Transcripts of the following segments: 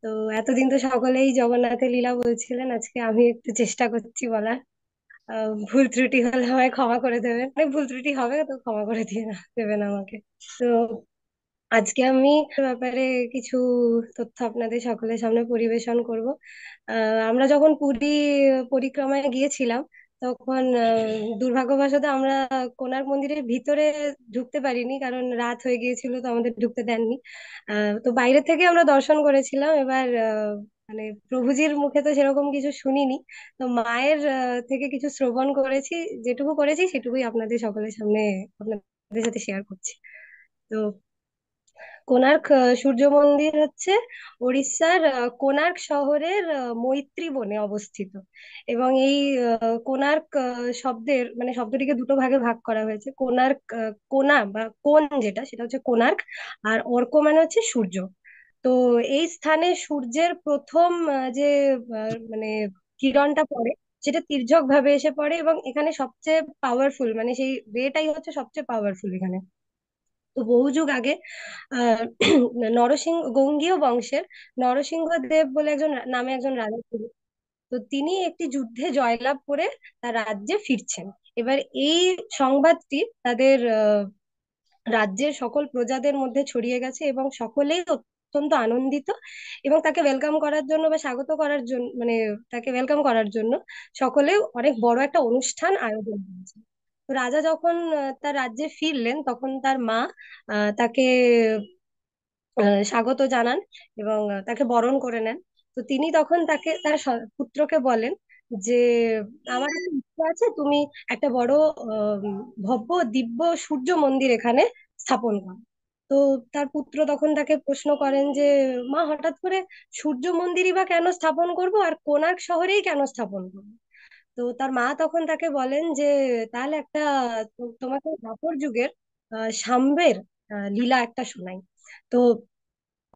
তো এতদিন তো সকলেই জগন্নাথের লীলা বলছিলেন, আজকে আমি একটু চেষ্টা করছি বলার। ভুল ত্রুটি হলে আমায় ক্ষমা করে দেবেন, মানে ভুল ত্রুটি হবে তো ক্ষমা করে দিয়ে না দেবেন আমাকে। তো আজকে আমি ব্যাপারে কিছু তথ্য আপনাদের সকলের সামনে পরিবেশন করব। আমরা যখন পুরী পরিক্রমায় গিয়েছিলাম, তখন দুর্ভাগ্যবশত আমরা কোণার্ক মন্দিরের ভিতরে ঢুকতে পারিনি, কারণ রাত হয়ে গিয়েছিল, তো আমাদের ঢুকতে দেননি। তো বাইরে থেকে আমরা দর্শন করেছিলাম। এবার মানে প্রভুজির মুখে তো সেরকম কিছু শুনিনি, তো মায়ের থেকে কিছু শ্রবণ করেছি। যেটুকু করেছি সেটুকুই আপনাদের সকলের সামনে আপনাদের সাথে শেয়ার করছি। তো কোণার্ক সূর্য মন্দির হচ্ছে উড়িষ্যার কোণার্ক শহরের মৈত্রী বনে অবস্থিত। এবং এই কোণার্ক শব্দের মানে শব্দটিকে দুটো ভাগে ভাগ করা হয়েছে। কোণার্ক, কোণা বা কোণ যেটা, সেটা হচ্ছে কোণার্ক। আর অর্ক মানে হচ্ছে সূর্য। তো এই স্থানে সূর্যের প্রথম যে মানে কিরণটা পড়ে, সেটা তির্যক ভাবে এসে পড়ে, এবং এখানে সবচেয়ে পাওয়ারফুল, মানে সেই রেটাই হচ্ছে সবচেয়ে পাওয়ারফুল এখানে। তো বহু যুগ আগে আহ নরসিংহ গঙ্গীয় বংশের নরসিংহ দেব বলে নামে একজন রাজা ছিল। তো তিনি একটি যুদ্ধে জয়লাভ করে তার রাজ্যে ফিরছেন। এবার এই সংবাদটি তাদের রাজ্যের সকল প্রজাদের মধ্যে ছড়িয়ে গেছে, এবং সকলেই অত্যন্ত আনন্দিত। এবং তাকে ওয়েলকাম করার জন্য বা স্বাগত করার জন্য, মানে তাকে ওয়েলকাম করার জন্য সকলে অনেক বড় একটা অনুষ্ঠান আয়োজন করেছে। তো রাজা যখন তার রাজ্যে ফিরলেন, তখন তার মা তাকে স্বাগত জানান এবং তাকে বরণ করে নেন। তো তিনি তখন তার পুত্রকে বলেন যে, আমার একটা ইচ্ছা আছে, তুমি একটা বড় ভব্য দিব্য সূর্য মন্দির এখানে স্থাপন করো। তো তার পুত্র তখন তাকে প্রশ্ন করেন যে, মা, হঠাৎ করে সূর্য মন্দিরই বা কেন স্থাপন করব, আর কোণার্ক শহরেই কেন স্থাপন করবো? তো তার মা তখন তাকে বলেন যে, তাহলে একটা তোমাকে দ্বাপর যুগের সাম্বের লীলা একটা শোনাই। তো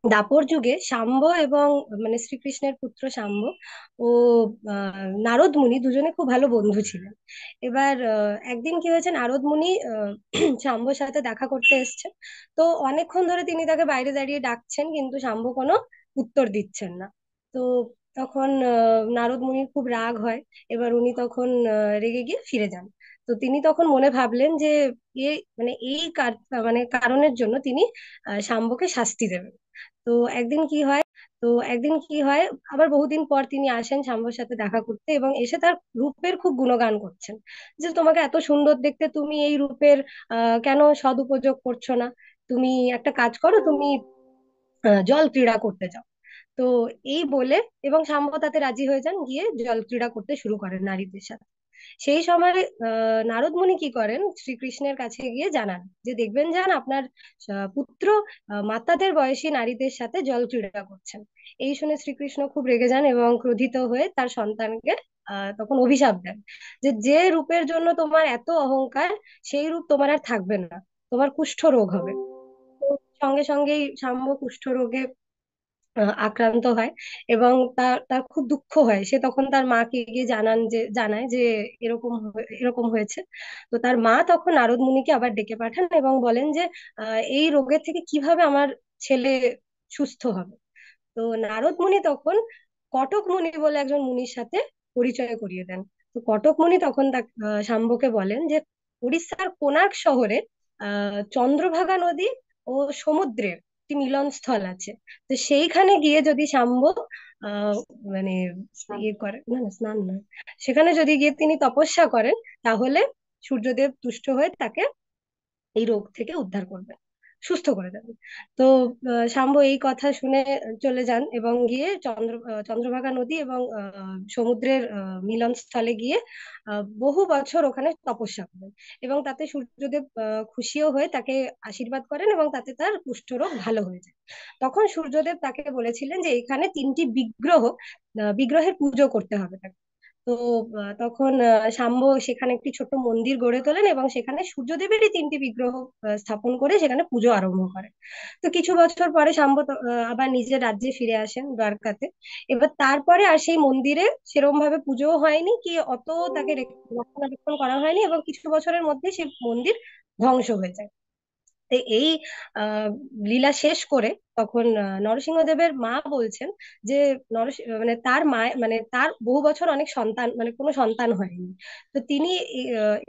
দাপর যুগে শাম্ব এবং মানে শ্রীকৃষ্ণের পুত্র শাম্ব ও নারদ মুনি দুজনে খুব ভালো বন্ধু ছিলেন। এবার একদিন কি হয়েছে, নারদ মুনি শাম্বর সাথে দেখা করতে এসেছেন। তো অনেকক্ষণ ধরে তিনি তাকে বাইরে দাঁড়িয়ে ডাকছেন, কিন্তু শাম্ব কোনো উত্তর দিচ্ছেন না। তো তখন নারদ মুনির খুব রাগ হয়। এবার উনি তখন রেগে গিয়ে ফিরে যান। তো তিনি তখন মনে ভাবলেন যে এ মানে এই মানে কারণের জন্য তিনি শাম্বকে শাস্তি দেবেন। তো একদিন কি হয় তো একদিন কি হয়, আবার বহুদিন পর তিনি আসেন শাম্বর সাথে দেখা করতে, এবং এসে তার রূপের খুব গুণগান করছেন, যে তোমাকে এত সুন্দর দেখতে, তুমি এই রূপের কেন সদুপযোগ করছো না? তুমি একটা কাজ করো, তুমি জল ক্রীড়া করতে যাও। তো এই বলে এবং শাম্ব তাতে রাজি হয়ে যান, গিয়ে জল ক্রীড়া করতে শুরু করেন নারীদের সাথে। সেই সময় নারদ মুনি কি করেন, শ্রীকৃষ্ণের কাছে গিয়ে জানান যে, দেখবেন যান, আপনার পুত্র মাতাদের বয়সী নারীদের সাথে জল ক্রীড়া করছেন। এই শুনে শ্রীকৃষ্ণ খুব রেগে যান এবং ক্রোধিত হয়ে তার সন্তানকে তখন অভিশাপ দেন যে, যে রূপের জন্য তোমার এত অহংকার, সেই রূপ তোমার আর থাকবে না, তোমার কুষ্ঠ রোগ হবে। তো সঙ্গে সঙ্গেই শাম্ব কুষ্ঠ রোগে আক্রান্ত হয়, এবং তার তার খুব দুঃখ হয়। সে তখন তার মাকে গিয়ে জানায় যে এরকম হয়েছে। তো তার মা তখন নারদ মুনিকে আবার ডেকে পাঠান এবং বলেন যে, এই রোগের থেকে কিভাবে আমার ছেলে সুস্থ হবে। তো নারদ মুনি তখন কটক মুনি বলে একজন মুনির সাথে পরিচয় করিয়ে দেন। তো কটক মুনি তখন শাম্বকে বলেন যে, উড়িষ্যার কোণার্ক শহরে চন্দ্রভাগা নদী ও সমুদ্রের একটি মিলন স্থল আছে। তো সেইখানে গিয়ে যদি শাম্ব আহ মানে ইয়ে করে, না না, স্নান নয়, সেখানে যদি গিয়ে তিনি তপস্যা করেন, তাহলে সূর্যদেব তুষ্ট হয়ে তাকে এই রোগ থেকে উদ্ধার করবেন, সুস্থ করে দেবেন। তো শাম্ব এই কথা শুনে চলে যান এবং গিয়ে চন্দ্রভাগা নদী এবং সমুদ্রের মিলনস্থলে গিয়ে বহু বছর ওখানে তপস্যা করেন। এবং তাতে সূর্যদেব খুশিও হয়ে তাকে আশীর্বাদ করেন, এবং তাতে তার কুষ্ঠরোগ ভালো হয়ে যায়। তখন সূর্যদেব তাকে বলেছিলেন যে, এখানে তিনটি বিগ্রহের পুজো করতে হবে তাকে। তো তখন শাম্ব সেখানে একটি ছোট মন্দির গড়ে তোলেন, এবং সেখানে সূর্যদেবেরই তিনটি বিগ্রহ স্থাপন করে সেখানে পুজো আরম্ভ করেন। তো কিছু বছর পরে শাম্ব আবার নিজের রাজ্যে ফিরে আসেন, দ্বারকাতে। এবার তারপরে আর সেই মন্দিরে সেরকম ভাবে পুজোও হয়নি, কি অত তাকে রক্ষণাবেক্ষণ করা হয়নি, এবং কিছু বছরের মধ্যে সেই মন্দির ধ্বংস হয়ে যায়। এই আহ লীলা শেষ করে তখন নরসিংহদেবের মা বলছেন যে মানে তার মা, মানে তার বহু বছর অনেক সন্তান, মানে কোনো সন্তান হয়নি। তো তিনি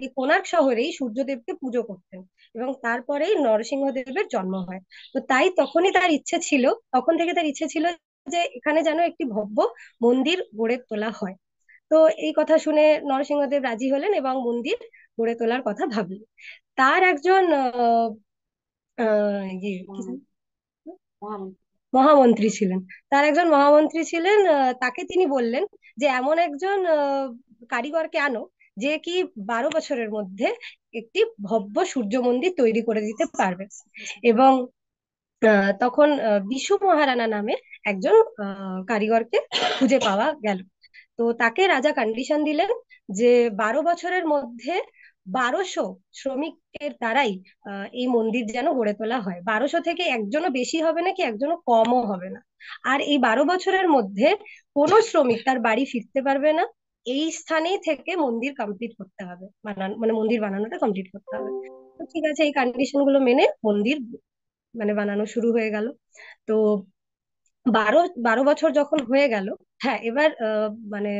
এই কোণার্ক শহরেই সূর্যদেবকে পুজো করতেন এবং তারপরেই নরসিংহদেবের জন্ম হয়। তো তাই তখনই তার ইচ্ছে ছিল, তখন থেকে তার ইচ্ছে ছিল যে এখানে যেন একটি ভব্য মন্দির গড়ে তোলা হয়। তো এই কথা শুনে নরসিংহদেব রাজি হলেন এবং মন্দির গড়ে তোলার কথা ভাবলেন। তার একজন ইয়ে কি হুম, জানি, হুম, মহামন্ত্রী ছিলেন। তার একজন মহামন্ত্রী ছিলেন, তাকে তিনি বললেন যে এমন একজন কারিগরকে আনো যে কি 12 বছরের মধ্যে একটি ভব্য সূর্য মন্দির তৈরি করে দিতে পারবে। এবং তখন বিশু মহারানা নামে একজন কারিগরকে খুঁজে পাওয়া গেল। তো তাকে রাজা কন্ডিশন দিলেন যে 12 বছরের মধ্যে 1200 শ্রমিকের দ্বারাই এই মন্দির যেন গড়ে তোলা হয়। 1200 থেকে একজনও বেশি হবে না, কি একজনও কমও হবে না। আর এই 12 বছরের মধ্যে কোনো শ্রমিক তার বাড়ি ফিরতে পারবে না। এই স্থানেই থেকে মন্দির কমপ্লিট করতে হবে, মানে মন্দির বানানোটা কমপ্লিট করতে হবে। তো ঠিক আছে, এই কন্ডিশন গুলো মেনে মন্দির মানে বানানো শুরু হয়ে গেল। তো বারো 12 বছর যখন হয়ে গেল, হ্যাঁ, এবার মানে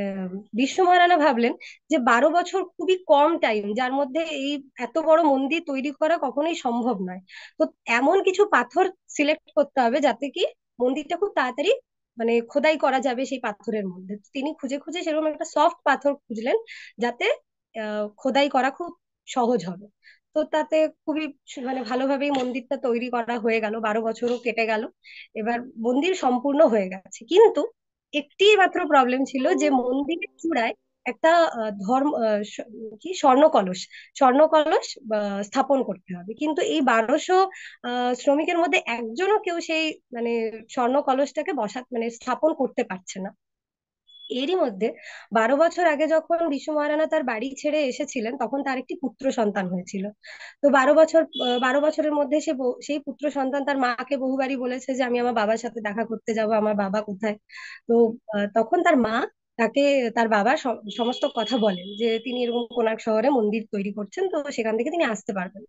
বিশ্ব মহারানা ভাবলেন যে 12 বছর খুবই কম টাইম, যার মধ্যে এই এত বড় মন্দির তৈরি করা কখনোই সম্ভব নয়। তো এমন কিছু পাথর সিলেক্ট করতে হবে যাতে কি মন্দিরটা খুব তাড়াতাড়ি মানে খোদাই করা যাবে সেই পাথরের মধ্যে। তো তিনি খুঁজে খুঁজে সেরকম একটা সফট পাথর খুঁজলেন যাতে খোদাই করা খুব সহজ হবে। তো তাতে খুবই মানে ভালোভাবেই মন্দিরটা তৈরি করা হয়ে গেল, 12 বছরও কেটে গেল। এবার মন্দির সম্পূর্ণ হয়ে গেছে, কিন্তু একটি মাত্র প্রবলেম ছিল যে মন্দিরের চূড়ায় একটা ধর্ম কি স্বর্ণ কলস স্থাপন করতে হবে। কিন্তু এই 1200 শ্রমিকের মধ্যে একজনও কেউ সেই মানে স্বর্ণ কলসটাকে মানে স্থাপন করতে পারছে না। এরই মধ্যে 12 বছর আগে যখন বিশু মহারাণা তার বাড়ি ছেড়ে এসেছিলেন, তখন তার একটি পুত্র সন্তান হয়েছিল। তো 12 বছরের মধ্যে সেই পুত্র সন্তান তার মাকে বহুবারই বলেছে যে আমি আমার বাবার সাথে দেখা করতে যাব, আমার বাবা কোথায়। তো তখন তার মা তাকে তার বাবার সমস্ত কথা বলেন যে তিনি এরকম কোণার্ক শহরে মন্দির তৈরি করছেন, তো সেখান থেকে তিনি আসতে পারবেন।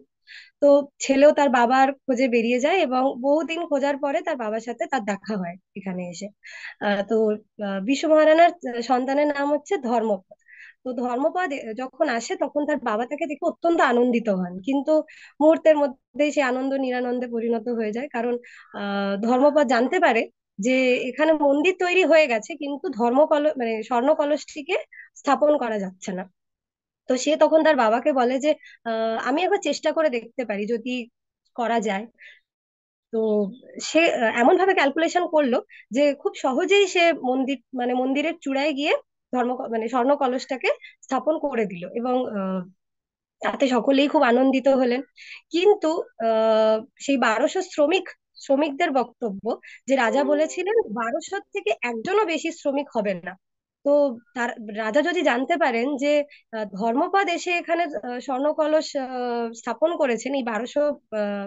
তো ছেলেও তার বাবার খোঁজে বেরিয়ে যায় এবং বহুদিন খোঁজার পরে তার বাবার সাথে তার দেখা হয় এখানে এসে। তো বিশ্ব মহারানার সন্তানের নাম হচ্ছে ধর্মপদ। তো ধর্মপদ যখন আসে তখন তার বাবা তাকে দেখে অত্যন্ত আনন্দিত হন, কিন্তু মুহূর্তের মধ্যেই সে আনন্দ নিরানন্দে পরিণত হয়ে যায়। কারণ ধর্মপদ জানতে পারে যে এখানে মন্দির তৈরি হয়ে গেছে, কিন্তু মানে স্বর্ণ কলসটিকে স্থাপন করা যাচ্ছে না। তো সে তখন তার বাবাকে বলে যে আমি একবার চেষ্টা করে দেখতে পারি যদি করা যায়। তো সে এমন ভাবে ক্যালকুলেশন করলো যে খুব সহজেই সে মন্দিরের চূড়ায় গিয়ে মানে স্বর্ণ কলসটাকে স্থাপন করে দিল এবং তাতে সকলেই খুব আনন্দিত হলেন। কিন্তু আহ সেই 1200 শ্রমিকদের বক্তব্য যে রাজা বলেছিলেন 1200 থেকে একজনও বেশি শ্রমিক হবে না। তো তার রাজা যদি জানতে পারেন যে ধর্মপদ এসে এখানে স্বর্ণ কলস স্থাপন করেছেন, এই 1200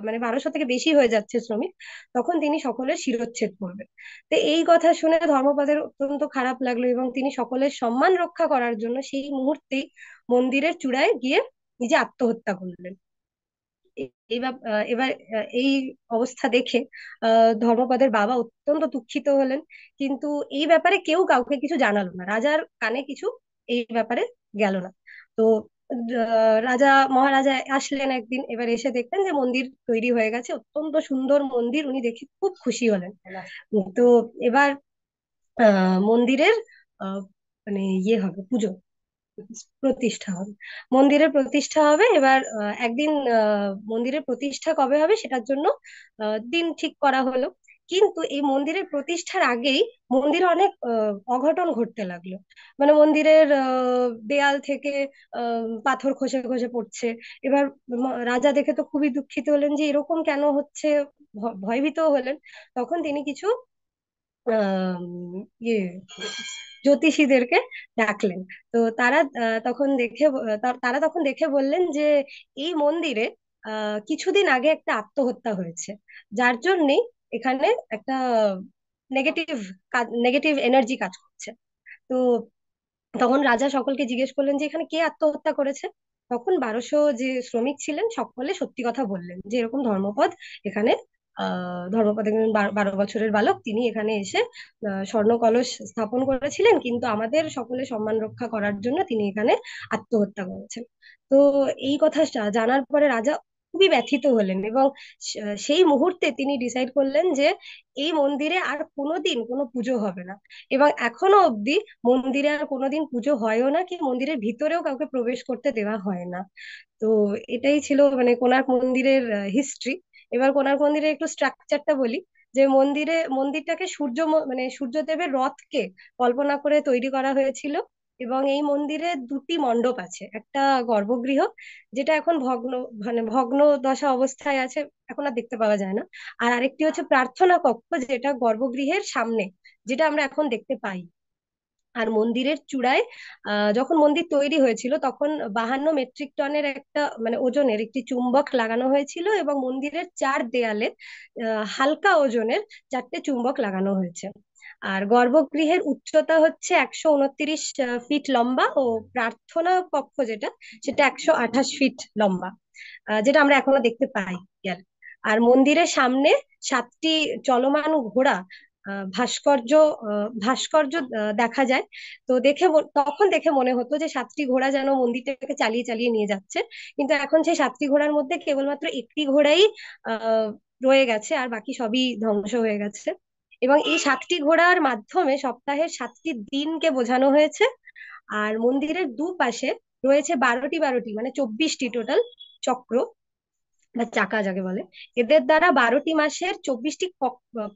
মানে 1200 থেকে বেশি হয়ে যাচ্ছে শ্রমিক, তখন তিনি সকলের শিরচ্ছেদ করবেন। তো এই কথা শুনে ধর্মপদের অত্যন্ত খারাপ লাগলো এবং তিনি সকলের সম্মান রক্ষা করার জন্য সেই মুহূর্তেই মন্দিরের চূড়ায় গিয়ে নিজে আত্মহত্যা করলেন। এবার এই অবস্থা দেখে ধর্মপদের বাবা অত্যন্ত দুঃখিত হলেন, কিন্তু এই ব্যাপারে কেউ কাউকে কিছু জানালো না, রাজার কানে কিছু এই ব্যাপারে গেল না। তো রাজা মহারাজা আসলেন একদিন, এবার এসে দেখলেন যে মন্দির তৈরি হয়ে গেছে, অত্যন্ত সুন্দর মন্দির, উনি দেখে খুব খুশি হলেন। তো এবার মন্দিরের আহ, মানে ইয়ে হবে, পুজো প্রতিষ্ঠা হবে, মন্দিরের প্রতিষ্ঠা হবে। এবার একদিন মন্দিরের প্রতিষ্ঠা কবে হবে সেটার জন্য দিন ঠিক করা হলো। কিন্তু এই মন্দিরের প্রতিষ্ঠার আগেই মন্দিরে অনেক অঘটন ঘটতে লাগলো। মানে মন্দিরের দেয়াল থেকে পাথর খসে খসে পড়ছে। এবার রাজা দেখে তো খুবই দুঃখিত হলেন যে এরকম কেন হচ্ছে, ভয়ভীত হলেন। তখন তিনি কিছু আহ ইয়ে জ্যোতিষীদেরকে ডাকলেন। তো তারা তখন দেখে বললেন যে এই মন্দিরে কিছুদিন আগে একটা আত্মহত্যা হয়েছে, যার জন্যই এখানে একটা নেগেটিভ নেগেটিভ এনার্জি কাজ করছে। তো তখন রাজা সকলকে জিজ্ঞেস করলেন যে এখানে কে আত্মহত্যা করেছে। তখন 1200 যে শ্রমিক ছিলেন সকলে সত্যি কথা বললেন যে এরকম ধর্মপদ এখানে, ধর্মপদ একজন 12 বছরের বালক, তিনি এখানে এসে স্বর্ণ কলস স্থাপন করেছিলেন, কিন্তু আমাদের সকলের সম্মান রক্ষা করার জন্য তিনি এখানে আত্মহত্যা করেছেন। তো এই কথা জানার পরে রাজা খুবই ব্যথিত হলেন, এবং সেই মুহূর্তে তিনি ডিসাইড করলেন যে এই মন্দিরে আর কোনোদিন কোনো পুজো হবে না। এবং এখনো অবধি মন্দিরে আর কোনোদিন পুজো হয়ও না, কি মন্দিরের ভিতরেও কাউকে প্রবেশ করতে দেওয়া হয় না। তো এটাই ছিল মানে কোণার্ক মন্দিরের হিস্ট্রি। এবার কোণার্ক মন্দিরের একটু স্ট্রাকচারটা বলি, যে মন্দিরটাকে মানে সূর্যদেবের রথকে কল্পনা করে তৈরি করা হয়েছিল। এবং এই মন্দিরে দুটি মণ্ডপ আছে, একটা গর্ভগৃহ যেটা এখন মানে ভগ্ন দশা অবস্থায় আছে, এখন আর দেখতে পাওয়া যায় না। আর আরেকটি হচ্ছে প্রার্থনা কক্ষ, যেটা গর্ভগৃহের সামনে, যেটা আমরা এখন দেখতে পাই। আর মন্দিরের চূড়ায় যখন মন্দির তৈরি হয়েছিল তখন 52 মেট্রিক টনের একটা মানে ওজনের একটি চুম্বক লাগানো হয়েছিল, এবং মন্দিরের চার দেয়ালে হালকা ওজনের চারটে চুম্বক লাগানো হয়েছে। আর গর্ভগৃহের উচ্চতা হচ্ছে 129 ফিট লম্বা, ও প্রার্থনা কক্ষ যেটা, সেটা 128 ফিট লম্বা, যেটা আমরা এখনো দেখতে পাই আর। আর মন্দিরের সামনে 7টি চলমান ঘোড়া ভাস্কর্য ভাস্কর্য দেখা যায়। তো তখন দেখে মনে হতো যে 7টি ঘোড়া যেন মন্দিরটাকে চালিয়ে চালিয়ে নিয়ে যাচ্ছে, কিন্তু এখন সেই 7টি ঘোড়ার মধ্যে কেবলমাত্র একটি ঘোড়াই আহ রয়ে গেছে, আর বাকি সবই ধ্বংস হয়ে গেছে। এবং এই 7টি ঘোড়ার মাধ্যমে সপ্তাহের 7টি দিনকে বোঝানো হয়েছে। আর মন্দিরের দুপাশে রয়েছে 12টি মানে 24টি টোটাল চক্র বা চাকা যাকে বলে। এদের দ্বারা 12টি মাসের 24টি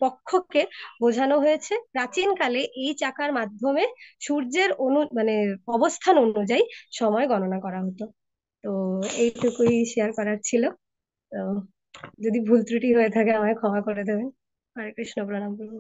পক্ষকে বোঝানো হয়েছে। প্রাচীনকালে এই চাকার মাধ্যমে সূর্যের মানে অবস্থান অনুযায়ী সময় গণনা করা হতো। তো এইটুকুই শেয়ার করার ছিল। তো যদি ভুল ত্রুটি হয়ে থাকে আমায় ক্ষমা করে দেবেন। হরে কৃষ্ণ, প্রণাম করবো।